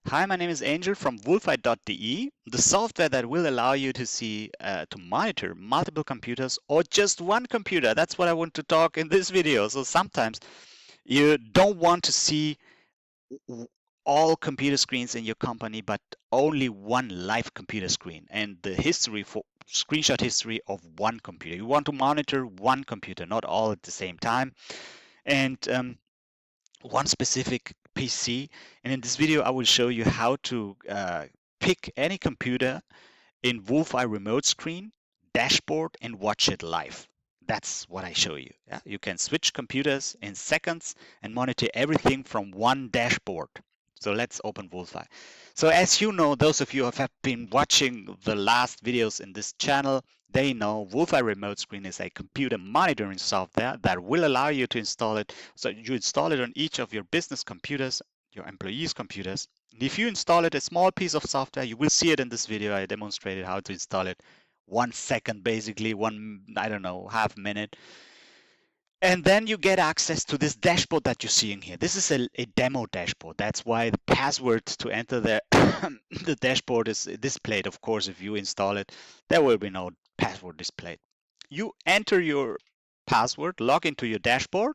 Hi, my name is Angel from Wolfeye.de, the software that will allow you to to monitor multiple computers or just one computer. That's what I want to talk in this video. So sometimes you don't want to see all computer screens in your company, but only one live computer screen and the history for screenshot history of one computer. You want to monitor one computer, not all at the same time. And one specific PC. And in this video, I will show you how to pick any computer in Wolfeye Remote Screen, dashboard, and watch it live. That's what I show you. Yeah? You can switch computers in seconds and monitor everything from one dashboard. So let's open Wolfeye. So as you know, those of you who have been watching the last videos in this channel, they know Wolfeye Remote Screen is a computer monitoring software that will allow you to install it. So you install it on each of your business computers, your employees' computers. And if you install it, a small piece of software, you will see it in this video. I demonstrated how to install it. 1 second, basically, I don't know, half minute. And then you get access to this dashboard that you're seeing here. This is a demo dashboard. That's why the password to enter the dashboard is displayed. Of course, if you install it, there will be no password displayed. You enter your password, log into your dashboard,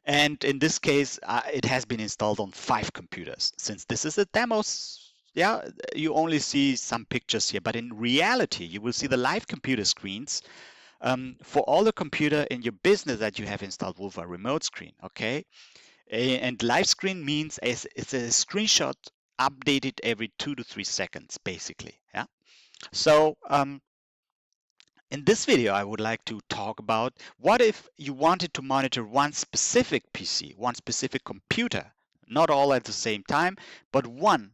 and in this case, it has been installed on 5 computers. Since this is a demo, yeah, you only see some pictures here, but in reality, you will see the live computer screens for all the computer in your business that you have installed Wolfeye Remote Screen, okay? And live screen means it's a screenshot updated every 2 to 3 seconds, basically, yeah? So in this video, I would like to talk about what if you wanted to monitor one specific PC, one specific computer, not all at the same time, but one.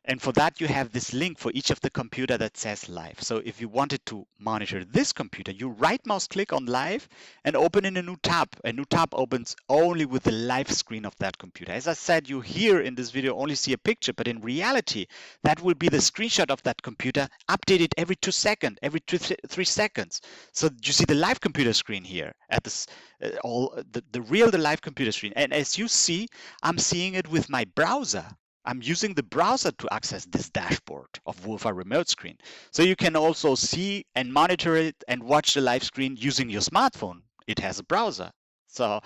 And for that, you have this link for each of the computer that says live. So if you wanted to monitor this computer, you right mouse click on live and open in a new tab. A new tab opens only with the live screen of that computer. As I said, you here in this video only see a picture, but in reality, that will be the screenshot of that computer updated every 2 seconds, every 3 seconds. So you see the live computer screen here at this, the live computer screen. And as you see, I'm seeing it with my browser. I'm using the browser to access this dashboard of Wolfeye Remote Screen. So you can also see and monitor it and watch the live screen using your smartphone. It has a browser. So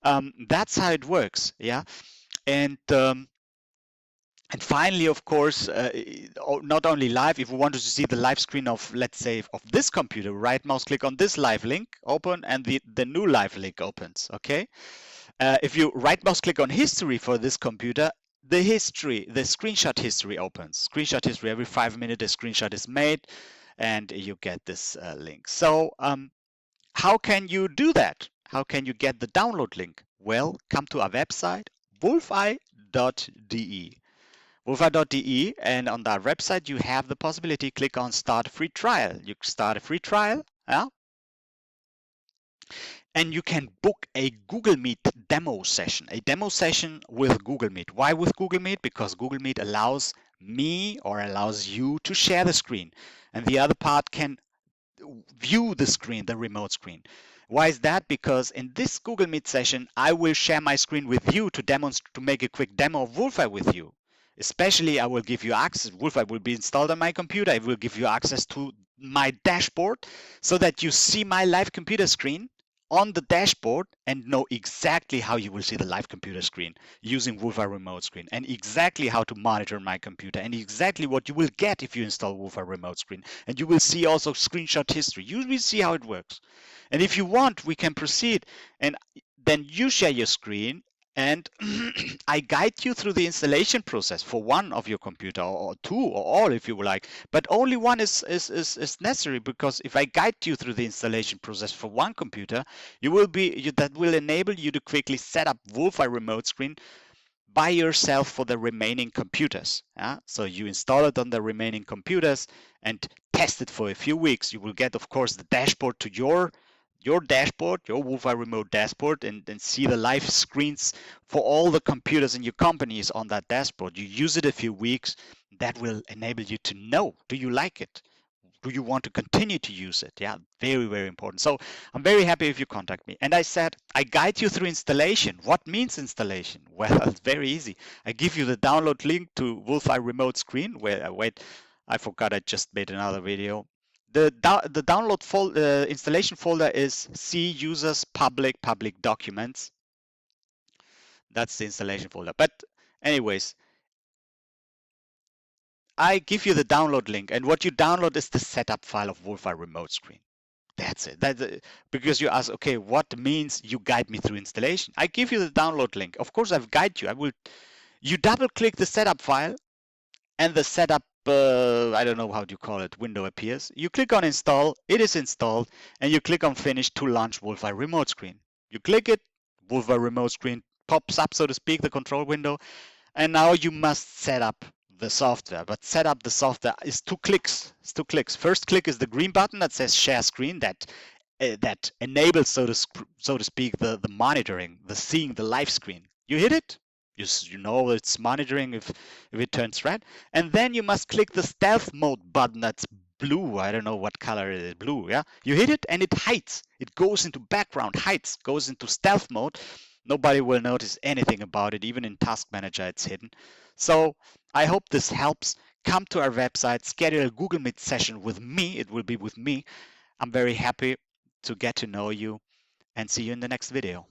that's how it works, yeah. And finally, of course, not only live, if we wanted to see the live screen of, let's say, of this computer, right mouse click on this live link, open, and the new live link opens, okay? If you right mouse click on history for this computer, the screenshot history opens. Screenshot history, every 5 minutes a screenshot is made and you get this link. So how can you do that? How can you get the download link? Well, come to our website, wolfeye.de. Wolfeye.de, and on that website you have the possibility, click on start free trial. You start a free trial, yeah? And you can book a Google Meet demo session, with Google Meet. Why with Google Meet? Because Google Meet allows me or allows you to share the screen, and the other part can view the screen, the remote screen. Why is that? Because in this Google Meet session, I will share my screen with you to demonstrate, to make a quick demo of Wolfeye with you. Especially, I will give you access. Wolfeye will be installed on my computer. I will give you access to my dashboard so that you see my live computer screen on the dashboard and know exactly how you will see the live computer screen using Wolfeye Remote Screen, and exactly how to monitor my computer, and exactly what you will get if you install Wolfeye Remote Screen. And you will see also screenshot history. You will see how it works. And if you want, we can proceed, and then you share your screen and I guide you through the installation process for one of your computer, or two, or all if you would like. But only one is necessary, because if I guide you through the installation process for one computer, that will enable you to quickly set up Wolfeye Remote Screen by yourself for the remaining computers. Yeah? So you install it on the remaining computers and test it for a few weeks. You will get, of course, the dashboard to your dashboard, your Wolfeye Remote dashboard, and see the live screens for all the computers in your companies on that dashboard. You use it a few weeks, that will enable you to know, do you like it? Do you want to continue to use it? Yeah, very, very important. So I'm very happy if you contact me. And I said, I guide you through installation. What means installation? Well, it's very easy. I give you the download link to Wolfeye Remote Screen. Wait, I forgot I just made another video. The download installation folder is C users public documents. That's the installation folder. But anyways, I give you the download link, and what you download is the setup file of Wolfeye Remote Screen. That's it. That's it. Because you ask, okay, what means you guide me through installation? I give you the download link. Of course, I've guided you. You double click the setup file, and the setup, I don't know how do you call it, window appears. You click on install, it is installed, and you click on finish to launch Wolfeye Remote Screen. You click it, Wolfeye Remote Screen pops up, so to speak, the control window, and now you must set up the software. But set up the software is 2 clicks. It's 2 clicks. First click is the green button that says share screen, that enables, so to speak, the monitoring, the seeing the live screen. You hit it, you know it's monitoring if it turns red, and then you must click the stealth mode button that's blue. I don't know what color it is, blue. Yeah, you hit it and it hides. It goes into background, hides, goes into stealth mode. Nobody will notice anything about it. Even in Task Manager, it's hidden. So I hope this helps. Come to our website, schedule a Google Meet session with me. It will be with me. I'm very happy to get to know you, and see you in the next video.